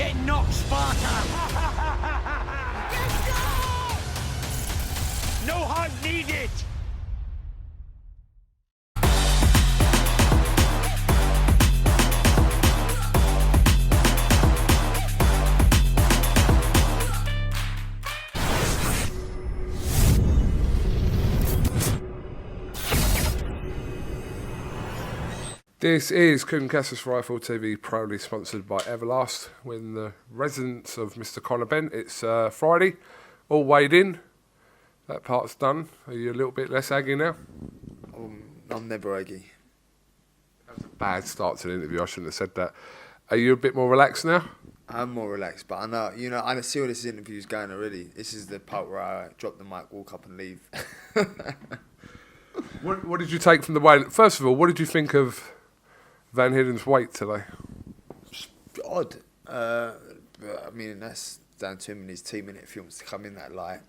Get knocked, Sparta! No hunt needed! This is KUGAN CASSIUS Rifle TV, proudly sponsored by Everlast. We're in the residence of Mr. Conor Benn. It's Friday, all weighed in. That part's done. Are you a little bit less aggy now? I'm never aggy. That was a bad start to the interview. I shouldn't have said that. Are you a bit more relaxed now? I'm more relaxed, but I know, I see where this interview's going already. This is the part where I drop the mic, walk up and leave. What did you take from the weigh? First of all, what did you think of Van Heerden's weight today? Odd. But, I mean, that's down to him and his team, and if he wants to come in that light,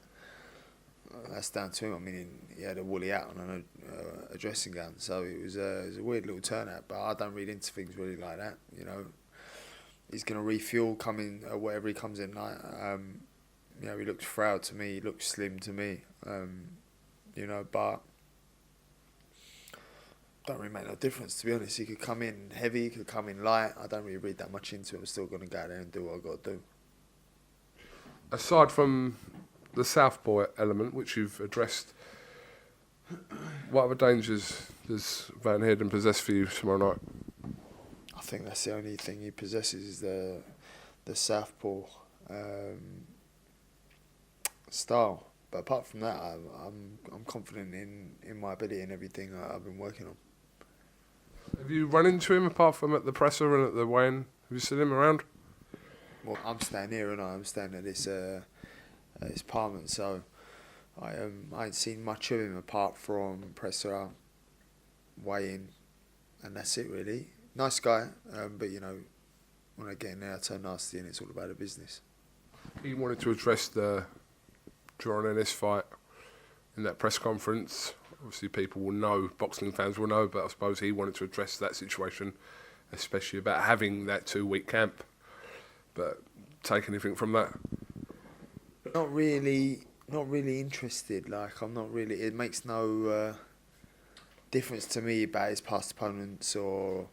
that's down to him. I mean, he had a woolly out on a dressing gown, so it was a weird little turnout, but I don't read into things really like that, He's going to refuel coming, whatever he comes in like. He looks frail to me, he looks slim to me, but don't really make no difference, to be honest. He could come in heavy, he could come in light. I don't really read that much into it. I'm still going to go out there and do what I've got to do. Aside from the southpaw element, which you've addressed, what other dangers does Van Heerden possess for you tomorrow night? I think that's the only thing he possesses is the southpaw style. But apart from that, I'm confident in my ability and everything I've been working on. Have you run into him apart from at the presser and at the weigh-in? Have you seen him around? Well, I'm staying here and I'm staying at this apartment, so I ain't seen much of him apart from presser, weigh-in, and that's it really. Nice guy, but when I get in there I turn nasty and it's all about the business. He wanted to address the John Ennis fight in that press conference. Obviously people will know, boxing fans will know, but I suppose he wanted to address that situation, especially about having that 2-week camp. But take anything from that? Not really interested. Like, I'm not really, it makes no difference to me about his past opponents or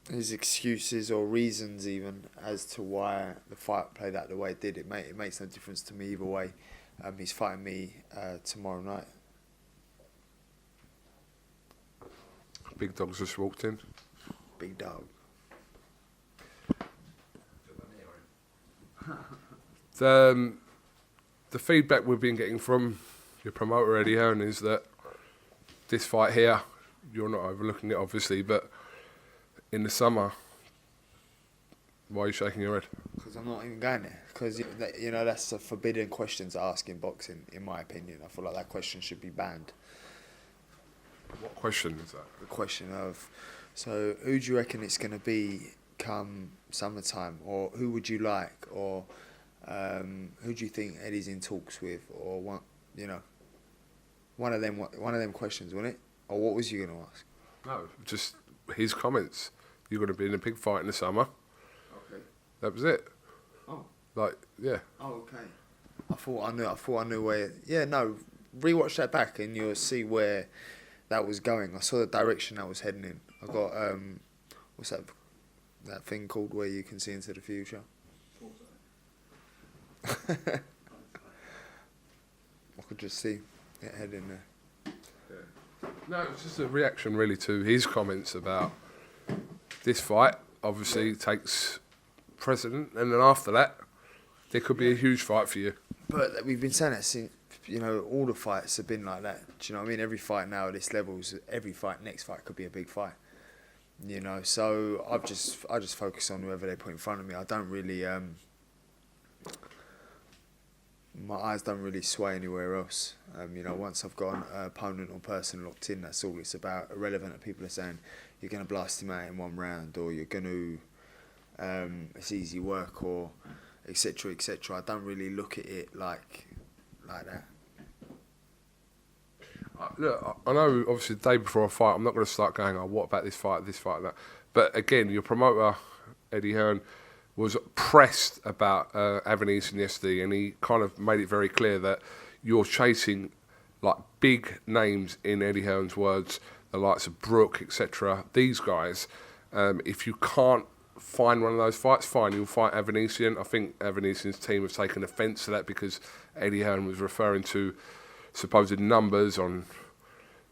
his excuses or reasons even as to why the fight played out the way it did. It makes no difference to me either way. He's fighting me tomorrow night. Big Dog's just walked in. Big Dog. The feedback we've been getting from your promoter Eddie Hearn is that this fight here, you're not overlooking it obviously, but in the summer, why are you shaking your head? Because I'm not even going there. Because that's a forbidden question to ask in boxing, in my opinion. I feel like that question should be banned. What question is that? The question of, so who do you reckon it's going to be come summertime, or who would you like, or who do you think Eddie's in talks with, or what? One of them questions, wasn't it? Or what was you going to ask? No, just his comments. You're going to be in a big fight in the summer. Okay. That was it. Oh. Yeah. Oh, okay. I thought I knew where. Yeah, no. Rewatch that back and you'll see where that was going. I saw the direction that was heading in. I got what's that thing called where you can see into the future? I could just see it heading there. Yeah. No, it's just a reaction really to his comments about this fight. Obviously takes precedent, and then after that, there could be a huge fight for you. But we've been saying that since, all the fights have been like that. Do you know what I mean? Every fight now at this level, next fight could be a big fight. So I just focus on whoever they put in front of me. I don't really, my eyes don't really sway anywhere else. Once I've got an opponent or person locked in, that's all it's about. Irrelevant that people are saying you're going to blast him out in one round, or you're going to, it's easy work, or etc. etc. I don't really look at it like that. Look, I know obviously the day before a fight, I'm not going to start going, oh, what about this fight, and that. But again, your promoter Eddie Hearn, was pressed about Avanyesyan yesterday, and he kind of made it very clear that you're chasing like big names, in Eddie Hearn's words, the likes of Brook, etc. These guys, if you can't find one of those fights, fine, you'll fight Avanyesyan. I think Avanyesyan's team have taken offence to that because Eddie Hearn was referring to supposed numbers on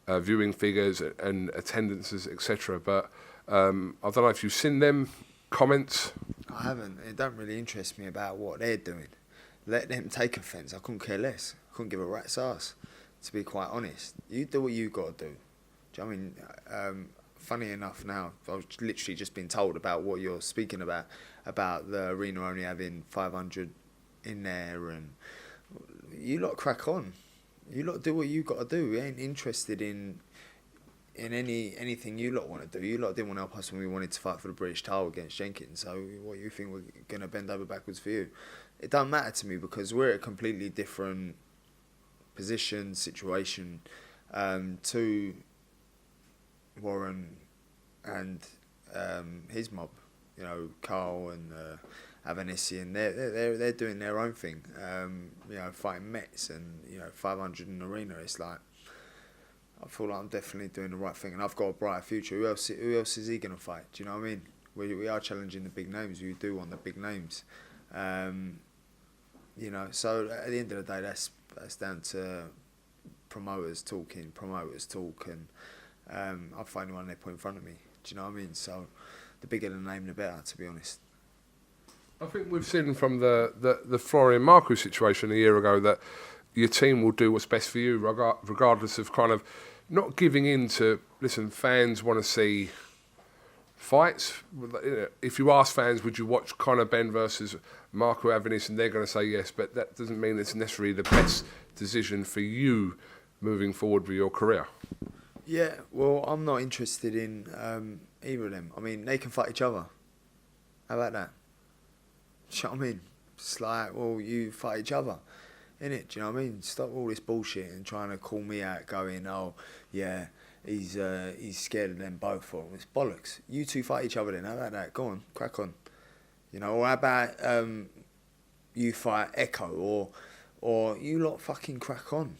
viewing figures and attendances, etc. But I don't know if you've seen them comments. I haven't. It don't really interest me about what they're doing. Let them take offence. I couldn't care less. I couldn't give a rat's ass, to be quite honest. You do what you got to do. Do you know what I mean? Funny enough now, I've literally just been told about what you're speaking about the arena only having 500 in there, and you lot crack on. You lot do what you got to do. We ain't interested in anything you lot want to do. You lot didn't want to help us when we wanted to fight for the British title against Jenkins. So what you think we're going to bend over backwards for you? It don't matter to me because we're at a completely different position, situation to Warren and his mob. You know, Carl and Avanyesyan. They're doing their own thing. You know, fighting Mets and 500 in the arena. It's like, I feel like I'm definitely doing the right thing, and I've got a brighter future. Who else is he gonna fight? Do you know what I mean? We are challenging the big names. We do want the big names. So at the end of the day, that's down to promoters talk, and I'll find anyone they put in front of me. Do you know what I mean? So the bigger the name, the better, to be honest. I think we've seen from the Florian Marco situation a year ago that your team will do what's best for you, regardless of kind of not giving in to, listen, fans want to see fights. If you ask fans, would you watch Conor Benn versus Marco Avanyesyan, they're going to say yes, but that doesn't mean it's necessarily the best decision for you moving forward with your career. Yeah, well, I'm not interested in either of them. I mean, they can fight each other. How about that? Do you know what I mean? It's like, well, you fight each other, innit? Do you know what I mean? Stop all this bullshit and trying to call me out, going, oh, yeah, he's scared of them both. Or it's bollocks. You two fight each other then. How about that? Go on, crack on. You know, or how about you fight Echo, or you lot fucking crack on.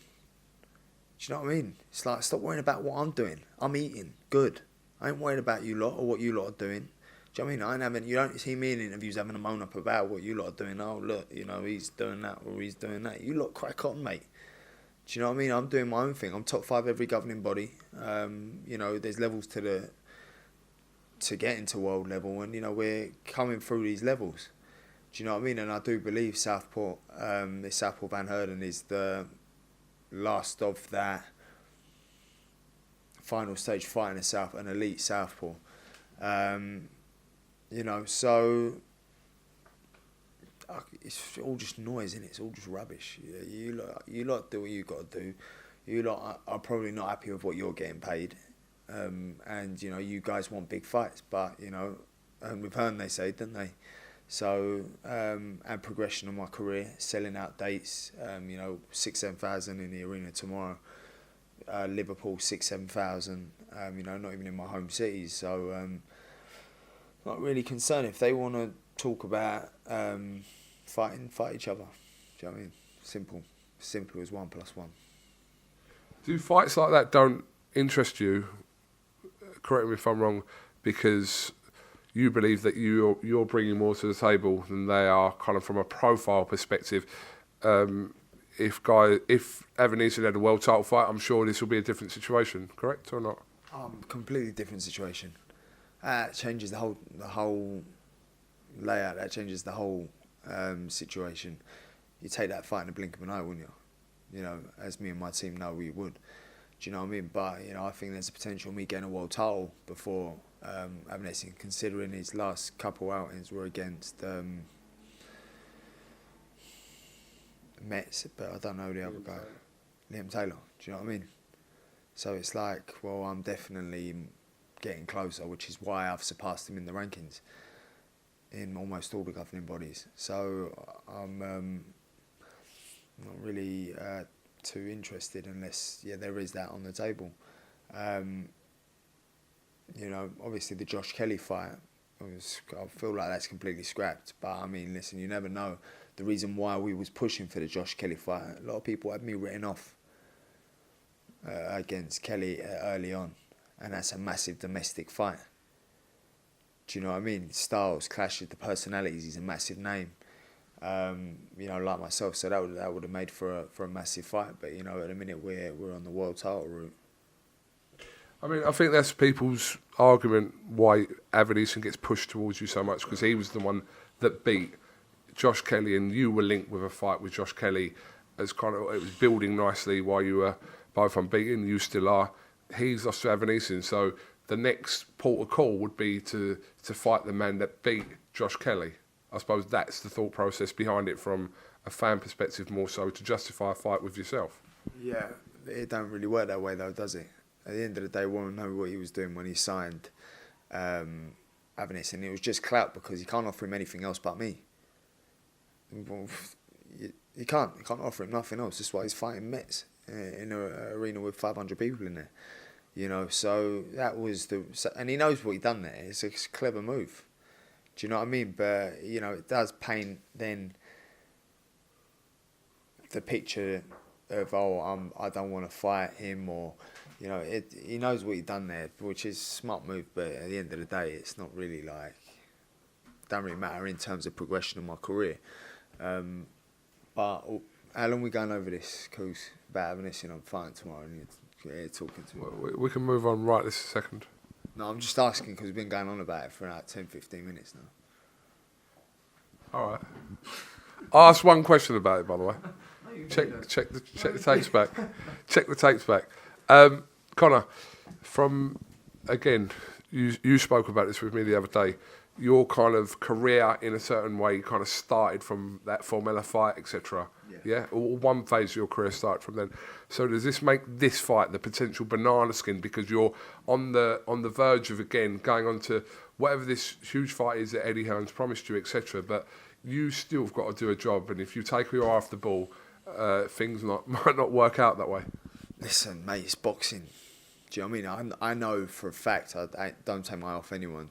Do you know what I mean? It's like, stop worrying about what I'm doing. I'm eating. Good. I ain't worried about you lot or what you lot are doing. Do you know what I mean? You don't see me in interviews having a moan up about what you lot are doing. Oh, look, he's doing that or he's doing that. You lot crack on, mate. Do you know what I mean? I'm doing my own thing. I'm top 5 every governing body. There's levels to get into world level, and, we're coming through these levels. Do you know what I mean? And I do believe Southport, this Southport Van Heerden is the last of that final stage fighting an elite Southpaw. So it's all just noise, innit? It's all just rubbish. You lot do what you got to do. You lot are probably not happy with what you're getting paid, and you guys want big fights, but with Hearn they say, don't they? So and progression of my career, selling out dates, 6,000-7,000 in the arena tomorrow. Liverpool 6,000-7,000. Not even in my home cities. So not really concerned. If they want to talk about fighting, fight each other. Do you know what I mean? Simple as 1 + 1. Do fights like that don't interest you? Correct me if I'm wrong, because you believe that you're bringing more to the table than they are, kind of from a profile perspective. If Avanyesyan had a world title fight, I'm sure this will be a different situation. Correct or not? Completely different situation. That changes the whole layout. That changes the whole situation. You take that fight in a blink of an eye, wouldn't you? As me and my team know we would. Do you know what I mean? But I think there's a potential of me getting a world title before Avanyesyan, considering his last couple outings were against Mets, but I don't know the other guy, Liam Taylor. Do you know what I mean? So it's like, well, I'm definitely getting closer, which is why I've surpassed him in the rankings in almost all the governing bodies. So I'm not really too interested unless there is that on the table. Obviously the Josh Kelly fight, I feel like that's completely scrapped. But I mean, listen, you never know. The reason why we was pushing for the Josh Kelly fight, a lot of people had me written off against Kelly early on, and that's a massive domestic fight. Do you know what I mean? Styles clashes, the personalities. He's a massive name. Like myself, so that would have made for a massive fight. But at the minute we're on the world title route. I mean, I think that's people's argument why Avanyesyan gets pushed towards you so much, because he was the one that beat Josh Kelly, and you were linked with a fight with Josh Kelly. It was building nicely while you were both unbeaten. You still are. He's lost to Avanyesyan, so the next port of call would be to fight the man that beat Josh Kelly. I suppose that's the thought process behind it from a fan perspective, more so to justify a fight with yourself. Yeah, it don't really work that way though, does it? At the end of the day, we won't know what he was doing when he signed Avanyesyan. It was just clout because you can't offer him anything else but me. You can't offer him nothing else. That's why he's fighting Mets in an arena with 500 people in there. So that was and he knows what he done there. It's a clever move. Do you know what I mean? But, it does paint then the picture of, I don't want to fight him, or, he knows what he done there, which is a smart move. But at the end of the day, it's not really don't really matter in terms of progression of my career. But how long we going over this? Because about Avanyesyan, I'm fighting tomorrow and you're here talking to me. We can move on right this second. No, I'm just asking because we've been going on about it for about 10, 15 minutes now. All right. I'll ask one question about it, by the way. Check the tapes back. Check the tapes back. Conor, you spoke about this with me the other day. Your kind of career in a certain way kind of started from that Formella fight, etc. Yeah? Or one phase of your career started from then. So does this make this fight the potential banana skin because you're on the verge of, again, going on to whatever this huge fight is that Eddie Hearn's promised you, etc. But you still have got to do a job, and if you take your eye off the ball, things might not work out that way. Listen, mate, it's boxing. Do you know what I mean? I know for a fact I don't take my eye off anyone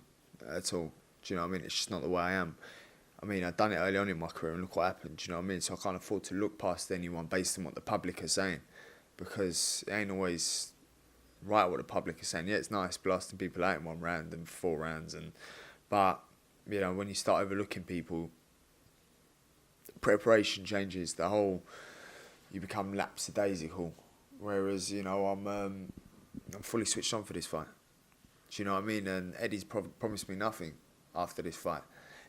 at all. Do you know what I mean? It's just not the way I am. I mean, I've done it early on in my career and look what happened. Do you know what I mean? So I can't afford to look past anyone based on what the public are saying, because it ain't always right what the public is saying. Yeah, it's nice blasting people out in 1 round and 4 rounds, but when you start overlooking people, preparation changes. You become lapsadaisical. Whereas I'm fully switched on for this fight. Do you know what I mean? And Eddie's promised me nothing after this fight.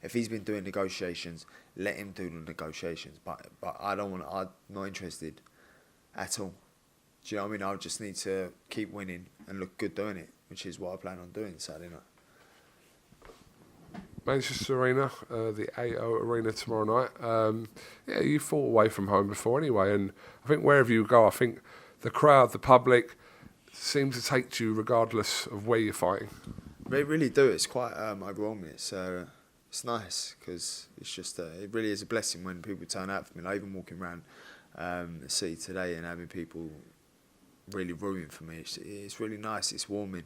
If he's been doing negotiations, let him do the negotiations. But I'm not interested at all. Do you know what I mean? I just need to keep winning and look good doing it, which is what I plan on doing Saturday night. Manchester Arena, the AO Arena tomorrow night. You fought away from home before anyway, and I think wherever you go, I think the crowd, the public, seem to take to you regardless of where you're fighting. They really do. It's quite overwhelming. It's nice because it's just it really is a blessing when people turn out for me. Like even walking around the city today and having people really rooting for me, it's really nice. It's warming.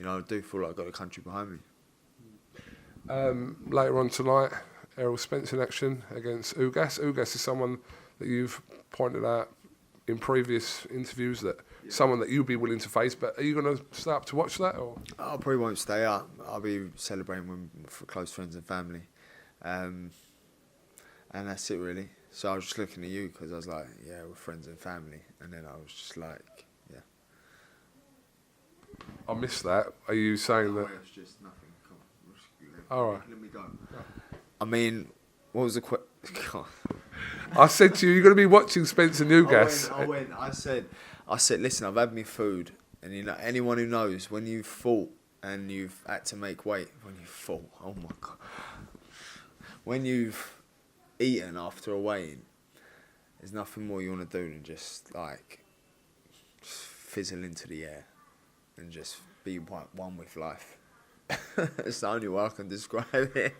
I do feel like I've got the country behind me. Later on tonight, Errol Spence in action against Ugas. Ugas is someone that you've pointed out in previous interviews that someone that you'd be willing to face. But are you going to stay up to watch that? Or I probably won't stay up. I'll be celebrating for close friends and family, and that's it really. So I was just looking at you because I was like, yeah, we're friends and family, and then I was just like, yeah. I missed that. Are you saying that? It's just nothing. All right. Let me go. I mean, what was the question? I said to you, you're going to be watching Spence and Ugas. I said, listen, I've had my food, and anyone who knows when you've fought and you've had to make weight, oh my God, when you've eaten after a weigh-in, there's nothing more you want to do than just fizzle into the air and just be one with life. It's the only way I can describe it.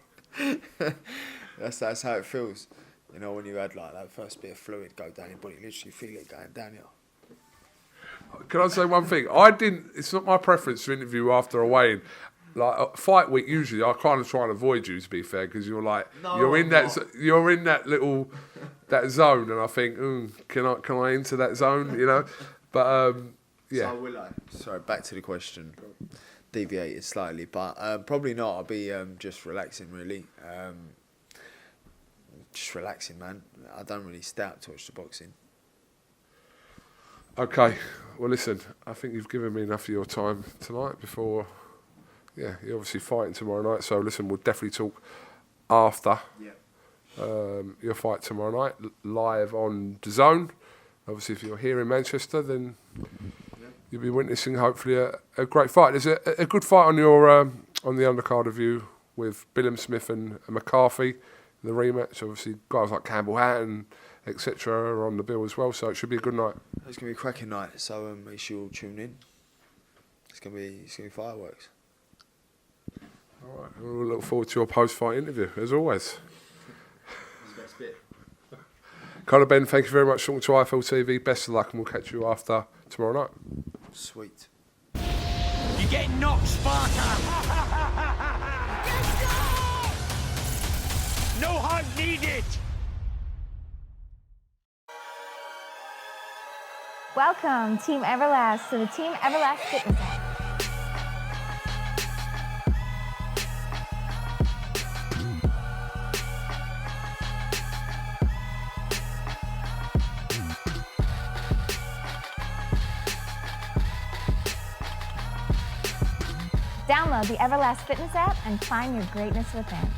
That's how it feels. When you had that first bit of fluid go down your body, you literally feel it going down you. Can I say one thing? It's not my preference to interview after a weigh-in. like fight week, usually I kind of try and avoid you, to be fair, because you're like you're in that little that zone, and I think, can I enter that zone, you know? But yeah. So will I? Sorry, back to the question. Deviated slightly, but probably not. I'll be just relaxing, really. Just relaxing, man. I don't really stay up to watch the boxing. Okay, well listen, I think you've given me enough of your time tonight before, you're obviously fighting tomorrow night, so listen, we'll definitely talk after your fight tomorrow night, live on DAZN. Obviously if you're here in Manchester, then you'll be witnessing hopefully a great fight. There's a good fight on your on the undercard of you with Billam Smith and McCarthy, the rematch. Obviously guys like Campbell Hatton, etc. are on the bill as well, so it should be a good night. It's going to be a cracking night, so make sure you all tune in. It's going to be fireworks. All right, we'll look forward to your post-fight interview, as always. That's the best bit. Conor Benn, thank you very much for talking to IFL TV. Best of luck, and we'll catch you after tomorrow night. Sweet. You're getting knocked, Sparta! No hug needed! Welcome, Team Everlast, to the Team Everlast Fitness app. Download the Everlast Fitness app and find your greatness within.